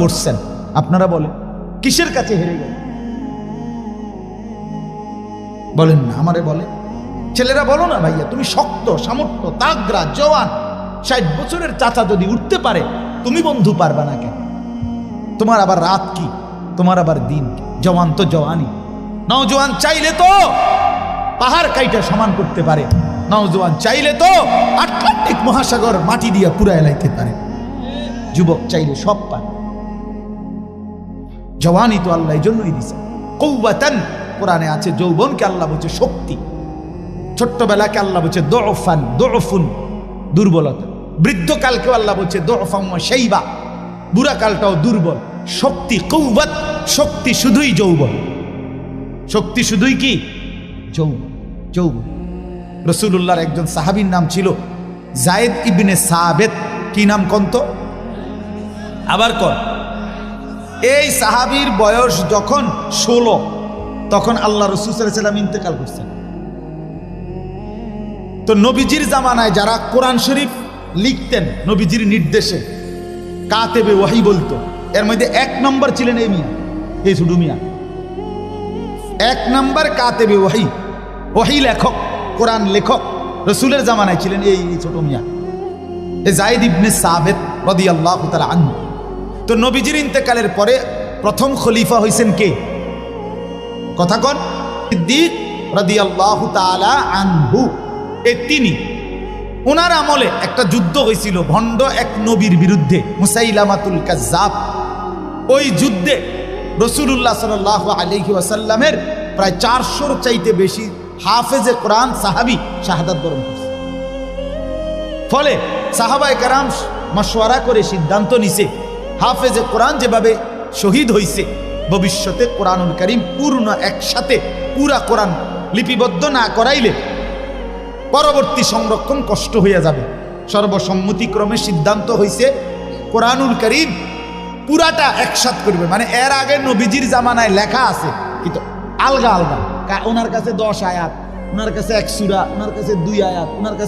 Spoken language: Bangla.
বসছেন আপনারা বলেন, কিসের কাছে হেরে গেল বলেন না, আমারে বলে। ছেলেরা বলো না ভাইয়া, তুমি শক্ত, সামর্থ্য, তাগড়া, জওয়ান, 60 বছরের চাচা যদি উঠতে পারে, তুমি বন্ধু পারবা না কেন? তোমার আবার রাত কি, তোমার আবার দিন কি? জওয়ান তো জওয়ানই। নওজোয়ান চাইলে তো পাহাড় কাইটা সমান করতে পারে, নওজোয়ান চাইলে তো আটলান্টিক মহাসাগর মাটি দিয়া পুরা এলাইতে পারে। যুবক চাইলে সব পারে। জওয়ানই তো আল্লাহ এই জন্যই দিছে। কওয়াতান, কোরআনে আছে যৌবনকে আল্লাহ বলছে শক্তি, ছোট্টবেলাকে আল্লাহ বলছে দুফান, দুফুন, দুর্বলতা। বৃদ্ধকালকেও আল্লাহ বলছে দুফাম ওয়া শাইবা, বুড়া কালটাও দুর্বল। শক্তি কওয়াত, শক্তি শুধুই যৌবন, শক্তি শুধুই কি যৌবন, যৌবন। রাসূলুল্লাহর একজন সাহাবীর নাম ছিল যায়েদ ইবনে সাবিত। কি নাম কন্ত? আবার কর। এই সাহাবীর বয়স যখন 16, তখন আল্লাহ রাসূল সাল্লাল্লাহু আলাইহি ওয়াসাল্লাম ইন্তেকাল করছেন। তো নবীজির জামানায় যারা কোরআন শরীফ লিখতেন নবীজির নির্দেশে, কাতেবে ওয়াহি বলতো, এর মধ্যে 1 নম্বর ছিলেন এই মিয়া, এই ছোট মিয়া। 1 নম্বর কাতেবে ওয়াহি, ওয়াহি লেখক, কোরআন লেখক রাসূলের জামানায় ছিলেন এই ছোট মিয়া, এই যায়েদ ইবনে সাবিত রাদিয়াল্লাহু তাআলা আনহু। তো নবীজির ইন্তেকালের পরে প্রথম খলিফা হইছেন কে? কথা কন। সিদ্দিক রাদিয়াল্লাহু তাআলা আনহু। এই তিনি, ওনার আমলে একটা যুদ্ধ হয়েছিল ভণ্ড এক নবীর বিরুদ্ধে, মুসাইলামাতুল কাজ্জাব। ওই যুদ্ধে রাসূলুল্লাহ সাল্লাল্লাহু আলাইহি ওয়াসাল্লামের প্রায় 400-র চাইতে বেশি হাফেজে কোরআন সাহাবী শাহাদাত বরণ করছে। ফলে সাহাবায়ে কেরাম মাশওয়ারা করে সিদ্ধান্ত নিছে, হাফেজে কোরআন যেভাবে শহীদ হইছে, ভবিষ্যতে কোরআনুল কারীম পূর্ণ একসাথে পুরা কোরআন লিপিবদ্ধ না করাইলে পরবর্তী সংরক্ষণ কষ্ট হইয়া যাবে। সর্বসম্মতিক্রমে সিদ্ধান্ত হইছে কোরআনুল কারীম পুরাটা একসাথ করবে। মানে এর আগে নবীজির জামানায় লেখা আছে, কিন্তু আলগা আলগা। ওনার কাছে 10 আয়াত, ওনার কাছে 1 সূরা, ওনার কাছে 2 আয়াত, ওনার কাছে